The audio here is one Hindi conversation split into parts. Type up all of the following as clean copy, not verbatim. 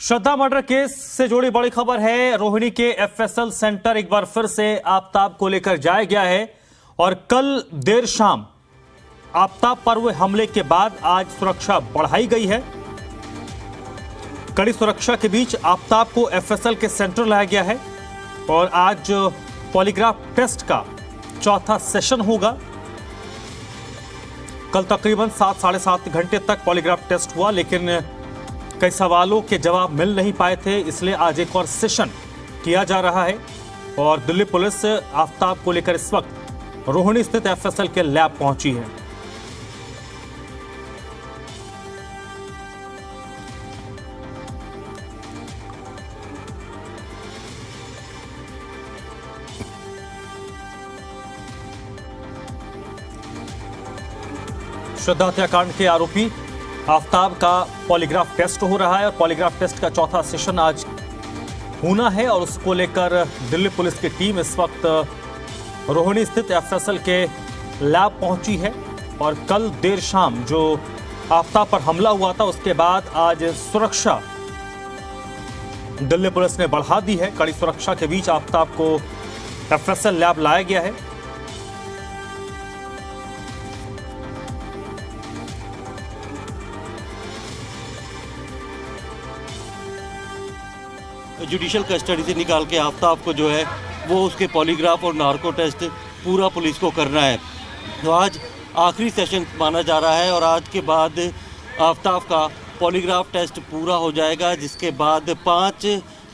श्रद्धा मर्डर केस से जुड़ी बड़ी खबर है। रोहिणी के एफएसएल सेंटर एक बार फिर से आफताब को लेकर जाया गया है और कल देर शाम आफताब पर हुए हमले के बाद आज सुरक्षा बढ़ाई गई है। कड़ी सुरक्षा के बीच आफताब को एफएसएल के सेंटर लाया गया है और आज पॉलीग्राफ टेस्ट का चौथा सेशन होगा। कल तकरीबन 7 साढ़े 7 घंटे तक पॉलीग्राफ टेस्ट हुआ, लेकिन कई सवालों के जवाब मिल नहीं पाए थे, इसलिए आज एक और सेशन किया जा रहा है। और दिल्ली पुलिस आफताब को लेकर इस वक्त रोहिणी स्थित एफएसएल के लैब पहुंची है। श्रद्धा हत्याकांड के आरोपी आफताब का पॉलीग्राफ टेस्ट हो रहा है और पॉलीग्राफ टेस्ट का चौथा सेशन आज होना है और उसको लेकर दिल्ली पुलिस की टीम इस वक्त रोहिणी स्थित एफएसएल के लैब पहुंची है। और कल देर शाम जो आफताब पर हमला हुआ था उसके बाद आज सुरक्षा दिल्ली पुलिस ने बढ़ा दी है। कड़ी सुरक्षा के बीच आफताब को एफएसएल लैब लाया गया है। जुडिशियल कस्टडी से निकाल के आफताब को जो है वो उसके पॉलीग्राफ और नार्को टेस्ट पूरा पुलिस को करना है। तो आज आखिरी सेशन माना जा रहा है और आज के बाद आफताब का पॉलीग्राफ टेस्ट पूरा हो जाएगा, जिसके बाद 5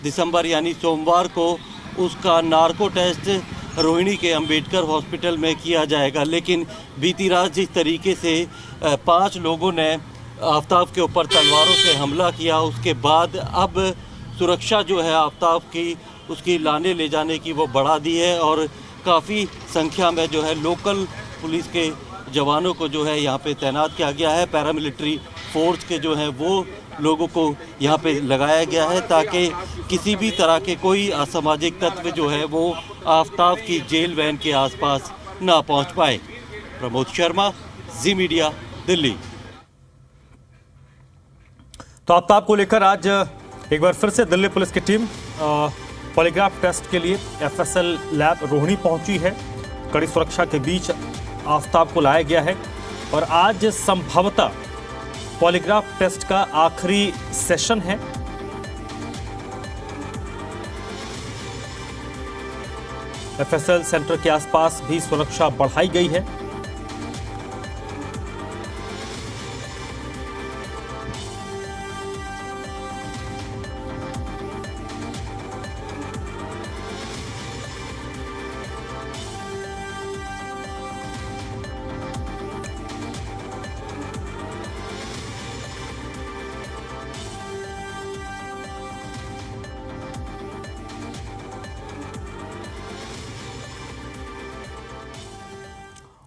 दिसंबर यानी सोमवार को उसका नार्को टेस्ट रोहिणी के अंबेडकर हॉस्पिटल में किया जाएगा। लेकिन बीती रात जिस तरीके से 5 लोगों ने आफताब के ऊपर तलवारों से हमला किया, उसके बाद अब सुरक्षा जो है आफताब की उसकी लाने ले जाने की वो बढ़ा दी है और काफ़ी संख्या में जो है लोकल पुलिस के जवानों को जो है यहाँ पे तैनात किया गया है। पैरामिलिट्री फोर्स के जो है वो लोगों को यहाँ पे लगाया गया है ताकि किसी भी तरह के कोई असामाजिक तत्व जो है वो आफताब की जेल वैन के आसपास ना पहुँच पाए। प्रमोद शर्मा, जी मीडिया, दिल्ली। तो आफताब को लेकर आज एक बार फिर से दिल्ली पुलिस की टीम पॉलीग्राफ टेस्ट के लिए एफएसएल लैब रोहिणी पहुंची है। कड़ी सुरक्षा के बीच आफताब को लाया गया है और आज संभवतः पॉलीग्राफ टेस्ट का आखिरी सेशन है। एफएसएल सेंटर के आसपास भी सुरक्षा बढ़ाई गई है।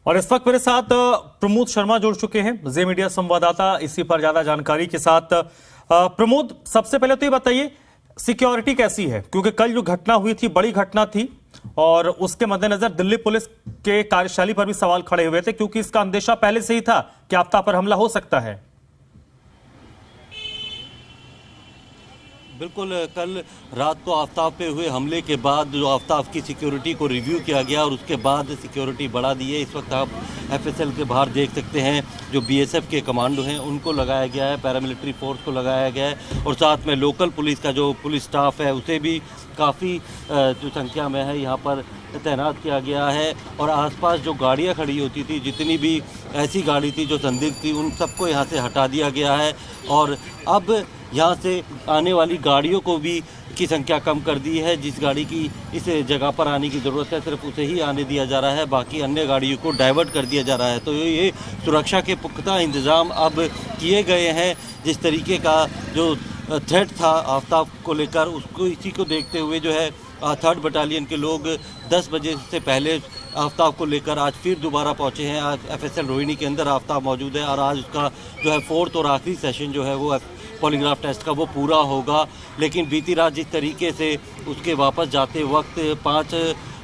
और इस वक्त मेरे साथ प्रमोद शर्मा जुड़ चुके हैं, जे मीडिया संवाददाता, इसी पर ज्यादा जानकारी के साथ। प्रमोद, सबसे पहले तो ये बताइए सिक्योरिटी कैसी है, क्योंकि कल जो घटना हुई थी बड़ी घटना थी और उसके मद्देनजर दिल्ली पुलिस के कार्यशैली पर भी सवाल खड़े हुए थे, क्योंकि इसका अंदेशा पहले से ही था कि आफताब पर हमला हो सकता है। बिल्कुल, कल रात को आफताब पे हुए हमले के बाद जो आफताब की सिक्योरिटी को रिव्यू किया गया और उसके बाद सिक्योरिटी बढ़ा दी है। इस वक्त आप एफएसएल के बाहर देख सकते हैं जो बीएसएफ के कमांडो हैं उनको लगाया गया है, पैरामिलिट्री फोर्स को लगाया गया है और साथ में लोकल पुलिस का जो पुलिस स्टाफ है उसे भी काफ़ी जो संख्या में है यहाँ पर तैनात किया गया है। और आसपास जो गाड़ियाँ खड़ी होती थी, जितनी भी ऐसी गाड़ी थी जो संदिग्ध थी, उन सबको यहाँ से हटा दिया गया है और अब यहाँ से आने वाली गाड़ियों को भी की संख्या कम कर दी है। जिस गाड़ी की इस जगह पर आने की ज़रूरत है सिर्फ उसे ही आने दिया जा रहा है, बाकी अन्य गाड़ियों को डाइवर्ट कर दिया जा रहा है। तो ये सुरक्षा के पुख्ता इंतज़ाम अब किए गए हैं। जिस तरीके का जो थ्रेट था आफताब को लेकर, उसको इसी को देखते हुए जो है 3rd बटालियन के लोग 10 बजे से पहले आफताब को लेकर आज फिर दोबारा पहुंचे हैं। आज एफएसएल रोहिणी के अंदर आफताब मौजूद है और आज उसका जो है 4th और आखिरी सेशन जो है वो पॉलीग्राफ टेस्ट का वो पूरा होगा। लेकिन बीती रात जिस तरीके से उसके वापस जाते वक्त 5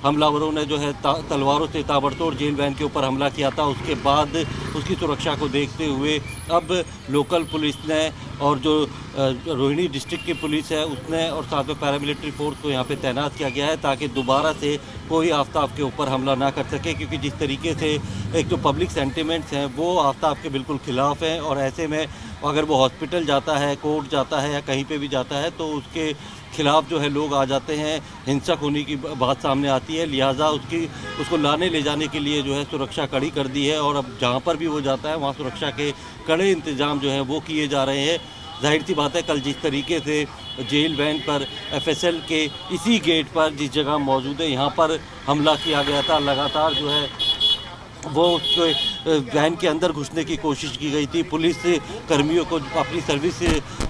हमलावरों ने जो है तलवारों से ताबड़तोड़ जेल वैन के ऊपर हमला किया था। उसके बाद उसकी सुरक्षा को देखते हुए अब लोकल पुलिस ने और जो रोहिणी डिस्ट्रिक्ट की पुलिस है उसने और साथ में पैरामिलिट्री फोर्स को यहाँ पे तैनात किया गया है ताकि दोबारा से कोई आफ्ताब के ऊपर हमला ना कर सके, क्योंकि जिस तरीके से एक जो पब्लिक सेंटिमेंट्स हैं वो आफ्ताब के बिल्कुल ख़िलाफ़ हैं। और ऐसे में अगर वो हॉस्पिटल जाता है, कोर्ट जाता है या कहीं पे भी जाता है तो उसके खिलाफ जो है लोग आ जाते हैं, हिंसक होने की बात सामने आती है। लिहाजा उसको लाने ले जाने के लिए जो है सुरक्षा कड़ी कर दी है और अब जहाँ पर भी वो जाता है वहाँ सुरक्षा के कड़े इंतजाम जो हैं वो किए जा रहे हैं। जाहिर सी बात है, कल जिस तरीके से जेल वैन पर एफएसएल के इसी गेट पर जिस जगह मौजूद है यहाँ पर हमला किया गया था, लगातार जो है वो उसके वैन के अंदर घुसने की कोशिश की गई थी। पुलिस कर्मियों को अपनी सर्विस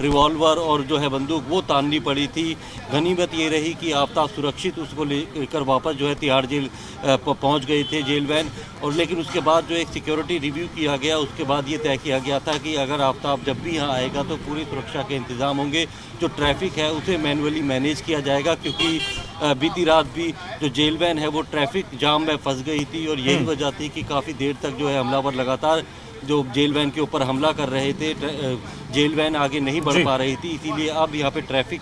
रिवॉल्वर और जो है बंदूक वो ताननी पड़ी थी। गनीमत ये रही कि आफ्ताब सुरक्षित उसको लेकर वापस जो है तिहाड़ जेल पहुंच गए थे जेल वैन। और लेकिन उसके बाद जो एक सिक्योरिटी रिव्यू किया गया, उसके बाद ये तय किया गया था कि अगर आफ्ताब जब भी यहाँ आएगा तो पूरी सुरक्षा के इंतज़ाम होंगे। जो ट्रैफिक है उसे मैनुअली मैनेज किया जाएगा, क्योंकि बीती रात भी जो जेल वैन है वो ट्रैफिक जाम में फंस गई थी और यही वजह थी कि काफ़ी देर तक जो है हमलावर लगातार जो जेल वैन के ऊपर हमला कर रहे थे। जेल वैन आगे नहीं बढ़ पा रही थी, इसीलिए अब यहाँ पे ट्रैफिक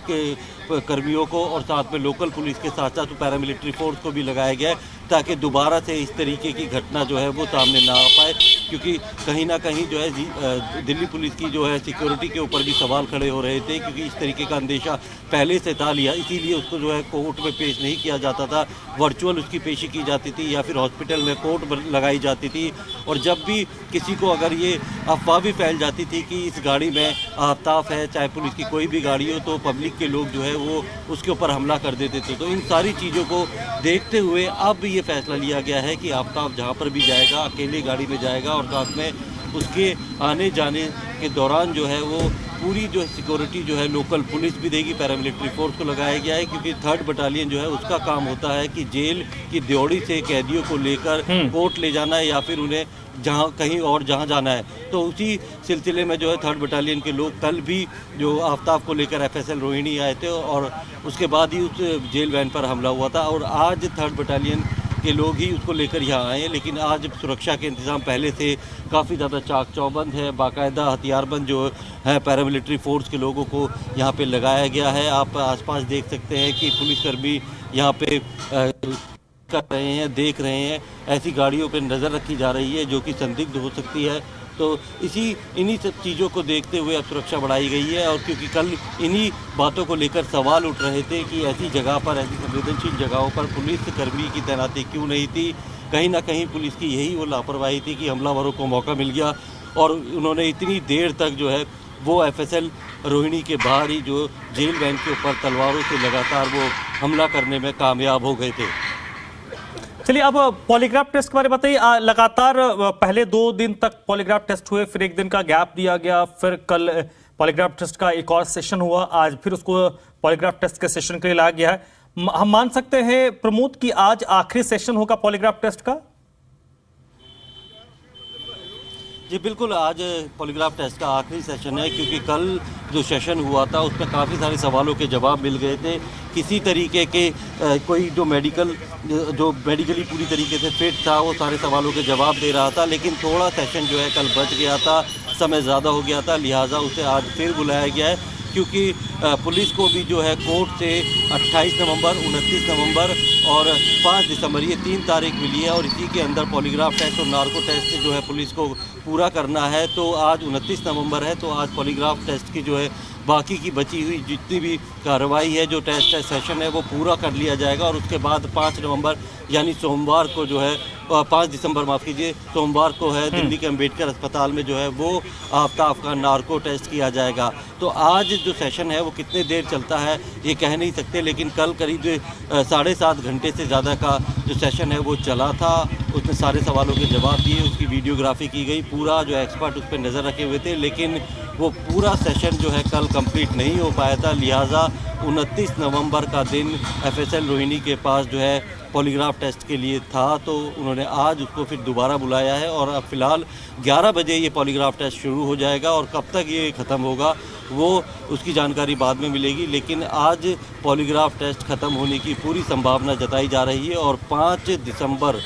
कर्मियों को और साथ में लोकल पुलिस के साथ साथ पैरामिलिट्री फोर्स को भी लगाया गया है ताकि दोबारा से इस तरीके की घटना जो है वो सामने ना आ पाए। क्योंकि कहीं ना कहीं जो है दिल्ली पुलिस की जो है सिक्योरिटी के ऊपर भी सवाल खड़े हो रहे थे, क्योंकि इस तरीके का अंदेशा पहले से था लिया, इसीलिए उसको जो है कोर्ट में पेश नहीं किया जाता था, वर्चुअल उसकी पेशी की जाती थी या फिर हॉस्पिटल में कोर्ट लगाई जाती थी। और जब भी किसी को अगर ये अफवाह भी फैल जाती थी कि इस गाड़ी में आफ्ताब है, चाहे पुलिस की कोई भी गाड़ी हो, तो पब्लिक के लोग जो है वो उसके ऊपर हमला कर देते थे। तो इन सारी चीज़ों को देखते हुए अब ये फैसला लिया गया है कि आफ्ताब जहाँ पर भी जाएगा अकेली गाड़ी में जाएगा और साथ में उसके आने जाने के दौरान जो है वो पूरी जो सिक्योरिटी जो है लोकल पुलिस भी देगी, पैरामिलिट्री फोर्स को लगाया गया है। क्योंकि 3rd बटालियन जो है उसका काम होता है कि जेल की ड्योढ़ी से कैदियों को लेकर कोर्ट ले जाना है या फिर उन्हें जहाँ कहीं और जहाँ जाना है। तो उसी सिलसिले में जो है 3rd बटालियन के लोग कल भी जो आफ्ताब को लेकर एफएसएल रोहिणी आए थे और उसके बाद ही उस जेल वैन पर हमला हुआ था। और आज 3rd बटालियन के लोग ही उसको लेकर यहाँ आए हैं, लेकिन आज सुरक्षा के इंतज़ाम पहले से काफ़ी ज़्यादा चाक चौबंद है, बाकायदा हथियारबंद जो है पैरामिलिट्री फोर्स के लोगों को यहाँ पे लगाया गया है। आप आसपास देख सकते हैं कि पुलिसकर्मी यहाँ पे कर रहे हैं, देख रहे हैं, ऐसी गाड़ियों पे नज़र रखी जा रही है जो कि संदिग्ध हो सकती है। तो इन्हीं सब चीज़ों को देखते हुए अब सुरक्षा बढ़ाई गई है। और क्योंकि कल इन्हीं बातों को लेकर सवाल उठ रहे थे कि ऐसी जगह पर, ऐसी संवेदनशील जगहों पर पुलिस कर्मी की तैनाती क्यों नहीं थी, कहीं ना कहीं पुलिस की यही वो लापरवाही थी कि हमलावरों को मौका मिल गया और उन्होंने इतनी देर तक जो है वो एफएसएल रोहिणी के बाहर ही जो जेल वैन के ऊपर तलवारों से लगातार वो हमला करने में कामयाब हो गए थे। चलिए, अब पॉलीग्राफ टेस्ट के बारे में बताइए। लगातार पहले 2 दिन तक पॉलीग्राफ टेस्ट हुए, फिर 1 दिन का गैप दिया गया, फिर कल पॉलीग्राफ टेस्ट का एक और सेशन हुआ, आज फिर उसको पॉलीग्राफ टेस्ट के सेशन के लिए लाया गया है। हम मान सकते हैं प्रमोद कि आज आखिरी सेशन होगा पॉलीग्राफ टेस्ट का? जी बिल्कुल, आज पॉलीग्राफ टेस्ट का आखिरी सेशन है, क्योंकि कल जो सेशन हुआ था उसमें काफ़ी सारे सवालों के जवाब मिल गए थे। किसी तरीके के कोई जो मेडिकली पूरी तरीके से फिट था वो सारे सवालों के जवाब दे रहा था, लेकिन थोड़ा सेशन जो है कल बच गया था, समय ज़्यादा हो गया था, लिहाजा उसे आज फिर बुलाया गया है। क्योंकि पुलिस को भी जो है कोर्ट से 28 नवंबर, 29 नवंबर और 5 दिसंबर ये 3 तारीख मिली है और इसी के अंदर पॉलीग्राफ टेस्ट और नार्को टेस्ट जो है पुलिस को पूरा करना है। तो आज 29 नवंबर है, तो आज पॉलीग्राफ टेस्ट की जो है बाकी की बची हुई जितनी भी कार्रवाई है, जो टेस्ट सेशन है वो पूरा कर लिया जाएगा और उसके बाद 5 नवंबर यानी सोमवार को जो है 5 दिसंबर माफ़ कीजिए, सोमवार को है दिल्ली के अंबेडकर अस्पताल में जो है वो आफ्ताब का नार्को टेस्ट किया जाएगा। तो आज जो सेशन है वो कितने देर चलता है ये कह नहीं सकते, लेकिन कल करीब 7.5 घंटे से ज़्यादा का जो सेशन है वो चला था। उसमें सारे सवालों के जवाब दिए, उसकी वीडियोग्राफी की गई, पूरा जो एक्सपर्ट उस पर नज़र रखे हुए थे, लेकिन वो पूरा सेशन जो है कल कंप्लीट नहीं हो पाया था। लिहाजा 29 नवंबर का दिन FSL रोहिणी के पास जो है पॉलीग्राफ टेस्ट के लिए था, तो उन्होंने आज उसको फिर दोबारा बुलाया है और अब फ़िलहाल 11 बजे ये पॉलीग्राफ टेस्ट शुरू हो जाएगा और कब तक ये ख़त्म होगा वो उसकी जानकारी बाद में मिलेगी। लेकिन आज पॉलीग्राफ टेस्ट ख़त्म होने की पूरी संभावना जताई जा रही है और 5 दिसंबर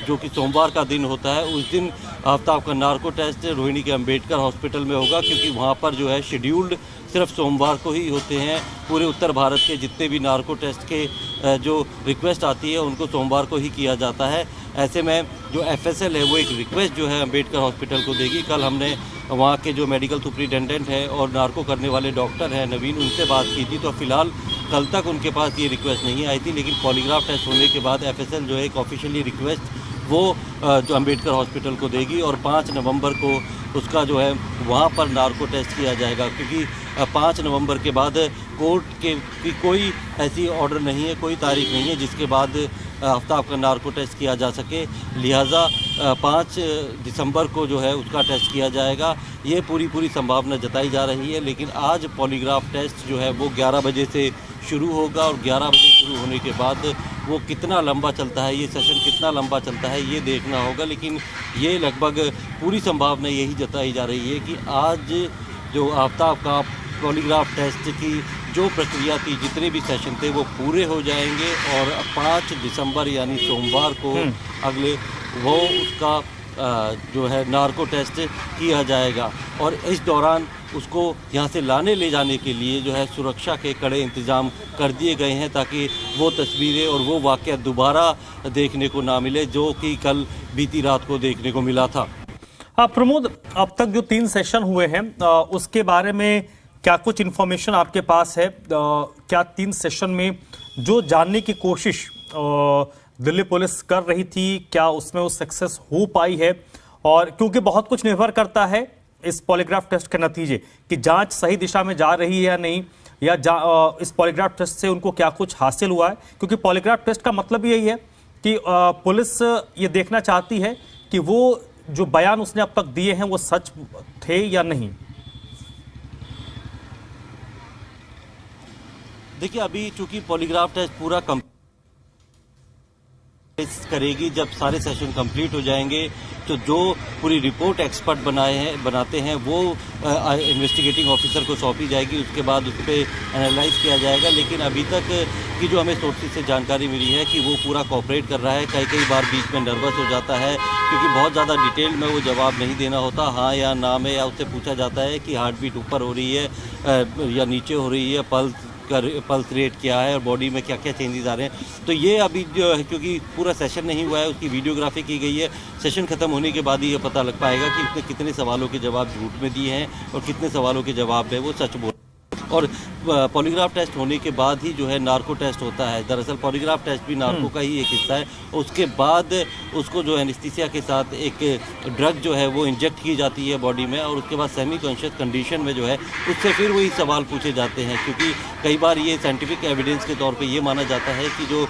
जो कि सोमवार का दिन होता है, उस दिन आफ्ताब का नार्को टेस्ट रोहिणी के अंबेडकर हॉस्पिटल में होगा, क्योंकि वहाँ पर जो है शेड्यूल्ड सिर्फ सोमवार को ही होते हैं। पूरे उत्तर भारत के जितने भी नार्को टेस्ट के जो रिक्वेस्ट आती है उनको सोमवार को ही किया जाता है। ऐसे में जो FSL है वो एक रिक्वेस्ट जो है अंबेडकर हॉस्पिटल को देगी। कल हमने वहाँ के जो मेडिकल सुपरिटेंडेंट है और नार्को करने वाले डॉक्टर हैं नवीन, उनसे बात की थी, तो फ़िलहाल कल तक उनके पास ये रिक्वेस्ट नहीं आई थी। लेकिन पॉलीग्राफ टेस्ट होने के बाद FSL जो है एक ऑफिशियली रिक्वेस्ट वो जो अंबेडकर हॉस्पिटल को देगी और 5 नवंबर को उसका जो है वहाँ पर नार्को टेस्ट किया जाएगा, क्योंकि 5 नवंबर के बाद कोर्ट की कोई ऐसी ऑर्डर नहीं है, कोई तारीख नहीं है जिसके बाद आफ्ताब का नार्को टेस्ट किया जा सके। लिहाजा 5 दिसंबर को जो है उसका टेस्ट किया जाएगा, ये पूरी संभावना जताई जा रही है। लेकिन आज पॉलीग्राफ टेस्ट जो है वो 11 बजे से शुरू होगा और 11 बजे शुरू होने के बाद वो कितना लंबा चलता है, ये सेशन कितना लंबा चलता है ये देखना होगा। लेकिन ये लगभग पूरी संभावना यही जताई जा रही है कि आज जो आफ्ताब का पॉलीग्राफ टेस्ट की जो प्रक्रिया थी, जितने भी सेशन थे वो पूरे हो जाएंगे और 5 दिसंबर यानी सोमवार को अगले वो उसका जो है नार्को टेस्ट किया जाएगा। और इस दौरान उसको यहाँ से लाने ले जाने के लिए जो है सुरक्षा के कड़े इंतज़ाम कर दिए गए हैं, ताकि वो तस्वीरें और वो वाक़या दोबारा देखने को ना मिले जो कि कल बीती रात को देखने को मिला था। प्रमोद, अब तक जो 3 सेशन हुए हैं उसके बारे में क्या कुछ इन्फॉर्मेशन आपके पास है? क्या 3 सेशन में जो जानने की कोशिश दिल्ली पुलिस कर रही थी, क्या उसमें वो सक्सेस हो पाई है? और क्योंकि बहुत कुछ निर्भर करता है इस पॉलीग्राफ टेस्ट के नतीजे कि जांच सही दिशा में जा रही है या नहीं, या इस पॉलीग्राफ टेस्ट से उनको क्या कुछ हासिल हुआ है, क्योंकि पॉलीग्राफ टेस्ट का मतलब यही है कि पुलिस ये देखना चाहती है कि वो जो बयान उसने अब तक दिए हैं वो सच थे या नहीं। देखिए, अभी चूंकि पॉलीग्राफ टेस्ट पूरा करेगी, जब सारे सेशन कंप्लीट हो जाएंगे तो जो पूरी रिपोर्ट एक्सपर्ट बनाते हैं वो इन्वेस्टिगेटिंग ऑफिसर को सौंपी जाएगी, उसके बाद उस पर एनालाइज किया जाएगा। लेकिन अभी तक की जो हमें सोर्सेज से जानकारी मिली है कि वो पूरा कोऑपरेट कर रहा है। कई बार बीच में नर्वस हो जाता है क्योंकि बहुत ज़्यादा डिटेल में वो जवाब नहीं देना होता, हाँ या ना में, या उससे पूछा जाता है कि हार्ट बीट ऊपर हो रही है या नीचे हो रही है, पल्स रेट क्या है और बॉडी में क्या क्या चेंजेस आ रहे हैं। तो ये अभी जो है, क्योंकि पूरा सेशन नहीं हुआ है, उसकी वीडियोग्राफी की गई है। सेशन खत्म होने के बाद ही ये पता लग पाएगा कि उसने कितने सवालों के जवाब झूठ में दिए हैं और कितने सवालों के जवाब है वो सच बोल। और पॉलीग्राफ टेस्ट होने के बाद ही जो है नार्को टेस्ट होता है। दरअसल पॉलीग्राफ टेस्ट भी नार्को का ही एक हिस्सा है। उसके बाद उसको जो एनेस्थीसिया के साथ एक ड्रग जो है वो इंजेक्ट की जाती है बॉडी में, और उसके बाद सेमी कॉन्शियस कंडीशन में जो है उससे फिर वही सवाल पूछे जाते हैं, क्योंकि कई बार ये साइंटिफिक एविडेंस के तौर पे ये माना जाता है कि जो